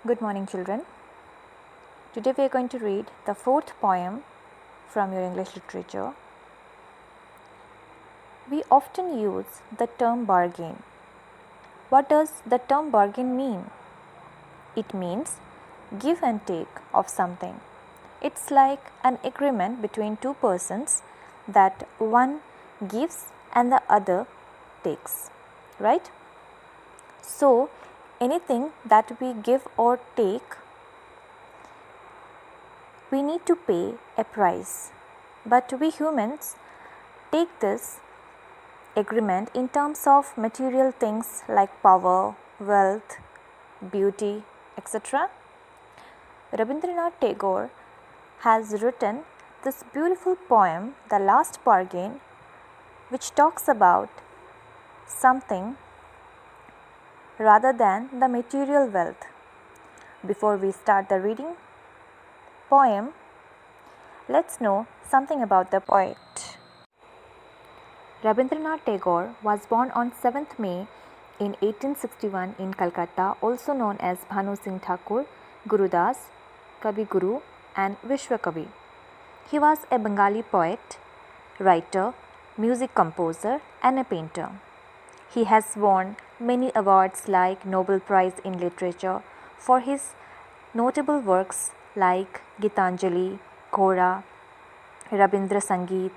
Good morning, children. Today we are going to read the fourth poem from your English literature. We often use the term bargain. What does the term bargain mean? It means give and take of something. It's like an agreement between two persons that one gives and the other takes, right? So, anything that we give or take, we need to pay a price. But we humans take this agreement in terms of material things like power, wealth, beauty, etc. Rabindranath Tagore has written this beautiful poem, The Last Bargain, which talks about something rather than the material wealth. Before we start the reading poem, let's know something about the poet. Rabindranath Tagore was born on 7th May in 1861 in Calcutta, also known as Bhanu Singh Thakur, Gurudas, Kavi Guru and Vishwa Kavi. He was a Bengali poet, writer, music composer and a painter. He has won many awards like Nobel Prize in Literature for his notable works like Gitanjali, Ghora, Rabindra Sangeet,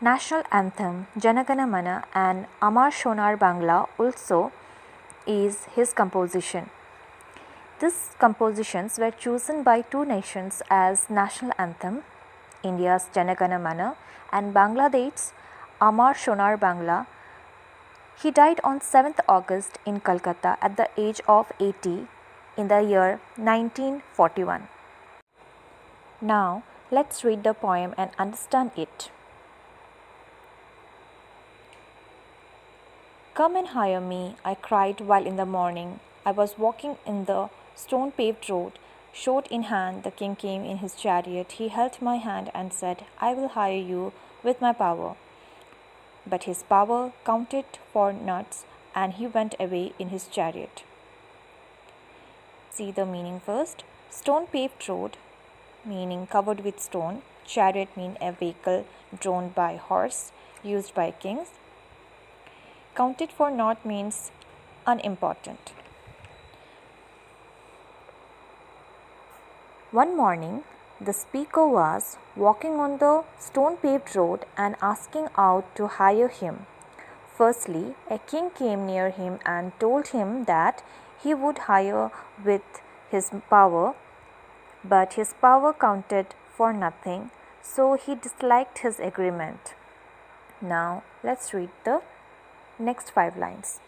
National Anthem, Jana Gana Mana and Amar Sonar Bangla also is his composition. These compositions were chosen by two nations as National Anthem, India's Jana Gana Mana and Bangladesh's Amar Sonar Bangla. He died on 7th August in Calcutta at the age of 80 in the year 1941. Now, let's read the poem and understand it. Come and hire me, I cried while in the morning I was walking in the stone-paved road. Sword in hand, the king came in his chariot. He held my hand and said, I will hire you with my power. But his power counted for naught, and he went away in his chariot. See the meaning first. Stone-paved road, meaning covered with stone. Chariot mean a vehicle drawn by horse, used by kings. Counted for naught means unimportant. One morning, the speaker was walking on the stone-paved road and asking out to hire him. Firstly, a king came near him and told him that he would hire with his power, but his power counted for nothing, so he disliked his agreement. Now, let's read the next 5 lines.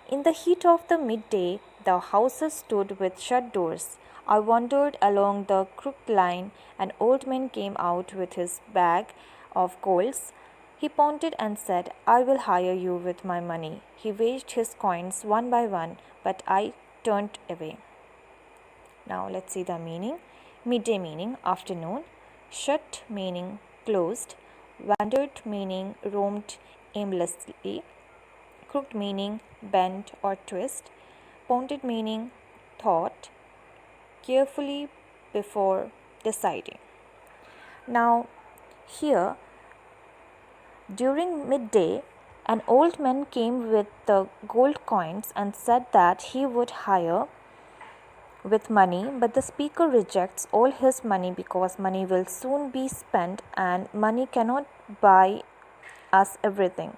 In the heat of the midday, the houses stood with shut doors. I wandered along the crooked line. An old man came out with his bag of coals. He pointed and said, I will hire you with my money. He waged his coins one by one, but I turned away. Now let's see the meaning. Midday meaning afternoon. Shut meaning closed. Wandered meaning roamed aimlessly. Crooked meaning bend or twist. Pointed meaning thought carefully before deciding. Now here, during midday, an old man came with the gold coins and said that he would hire with money, but the speaker rejects all his money because money will soon be spent and money cannot buy us everything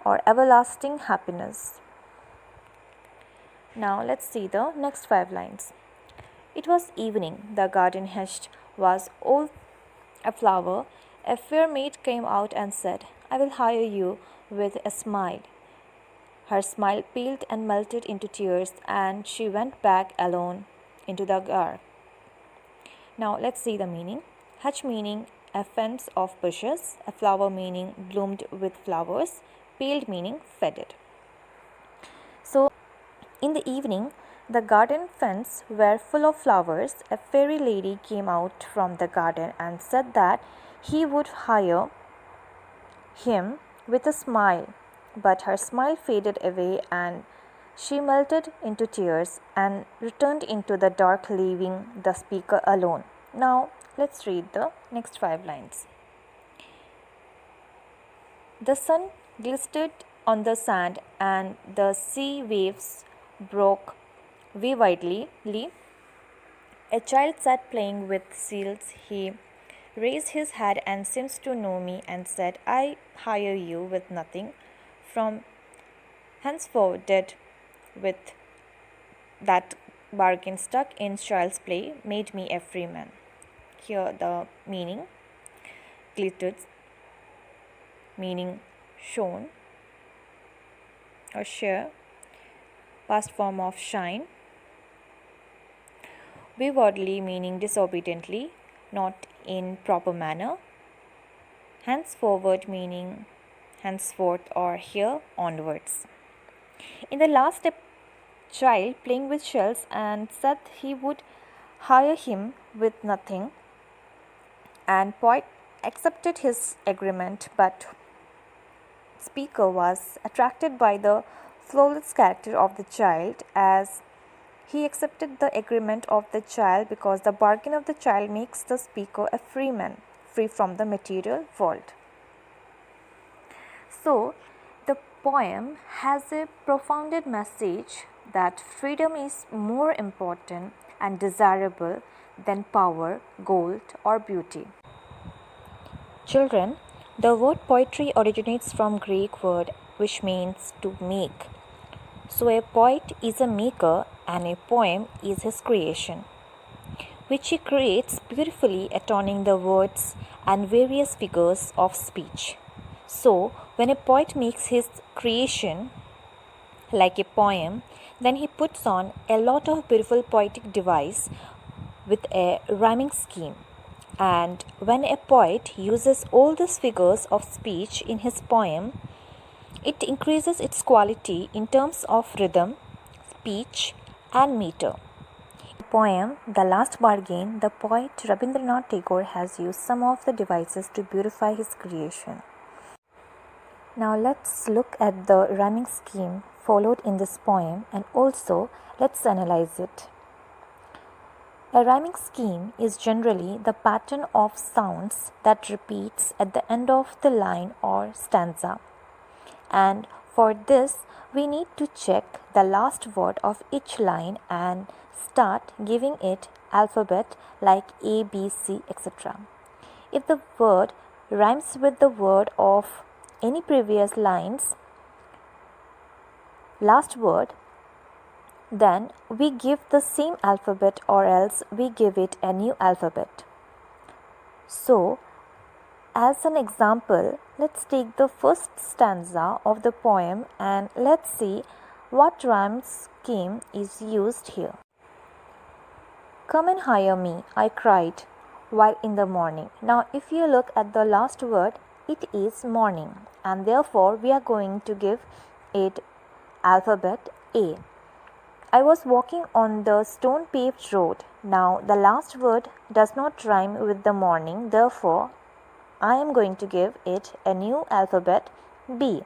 or everlasting happiness. Now let's see the next 5 lines. It was evening. The garden hedge was all aflower. A fair maid came out and said, I will hire you with a smile. Her smile paled and melted into tears, and she went back alone into the garden. Now let's see the meaning. Hedge meaning a fence of bushes. A flower meaning bloomed with flowers. Paled meaning faded. So in the evening, the garden fence were full of flowers. A fairy lady came out from the garden and said that he would hire him with a smile, but her smile faded away and She melted into tears and returned into the dark, leaving the speaker alone. Now, let's read the next 5 lines. The sun glistered on the sand, and the sea waves broke vividly. A child sat playing with seals. He raised his head and seemed to know me and said, I hire you with nothing. From henceforward, with that bargain stuck in child's play, made me a free man. Here the meaning: glittered, meaning shone or sheer, past form of shine. Waywardly, meaning disobediently, not in proper manner. Henceforward, meaning henceforth or here onwards. In the last step, child playing with shells and said he would hire him with nothing, and poet accepted his agreement, but speaker was attracted by the flawless character of the child, as he accepted the agreement of the child because the bargain of the child makes the speaker a free man, free from the material world. So, the poem has a profound message that freedom is more important and desirable than power, gold, or beauty. Children, the word poetry originates from Greek word which means to make. So a poet is a maker and a poem is his creation, which he creates beautifully, adorning the words and various figures of speech. So when a poet makes his creation like a poem, then he puts on a lot of beautiful poetic device with a rhyming scheme. And when a poet uses all these figures of speech in his poem, it increases its quality in terms of rhythm, speech, and meter. In the poem The Last Bargain, the poet Rabindranath Tagore has used some of the devices to beautify his creation. Now let's look at the rhyming scheme followed in this poem, and also let's analyze it. A rhyming scheme is generally the pattern of sounds that repeats at the end of the line or stanza. And for this, we need to check the last word of each line and start giving it alphabet like A, B, C, etc. If the word rhymes with the word of any previous line's last word, then we give the same alphabet, or else we give it a new alphabet. So, as an example, let's take the first stanza of the poem and let's see what rhyme scheme is used here. Come and hire me, I cried, while in the morning. Now, if you look at the last word, it is morning, and therefore we are going to give it alphabet A. I was walking on the stone-paved road. Now, the last word does not rhyme with the morning. Therefore, I am going to give it a new alphabet B.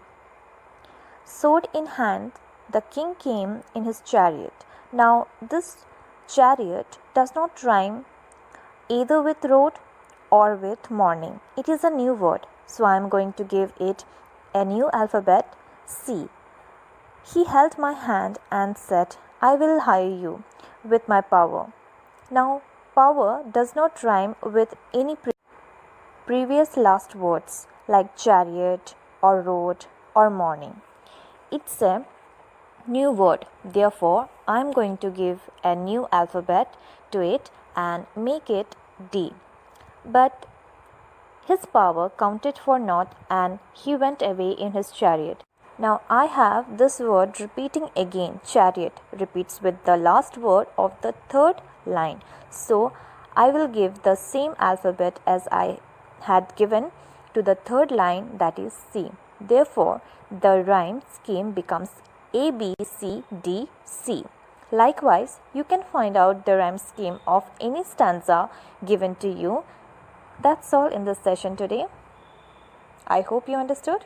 Sword in hand, the king came in his chariot. Now, this chariot does not rhyme either with road or with morning. It is a new word. So, I am going to give it a new alphabet C. He held my hand and said, I will hire you with my power. Now, power does not rhyme with any previous last words like chariot or road or morning. It's a new word. Therefore, I am going to give a new alphabet to it and make it D. But his power counted for naught, and he went away in his chariot. Now I have this word repeating again. Chariot repeats with the last word of the third line. So I will give the same alphabet as I had given to the third line, that is C. Therefore, the rhyme scheme becomes A, B, C, D, C. Likewise, you can find out the rhyme scheme of any stanza given to you. That's all in this session today. I hope you understood.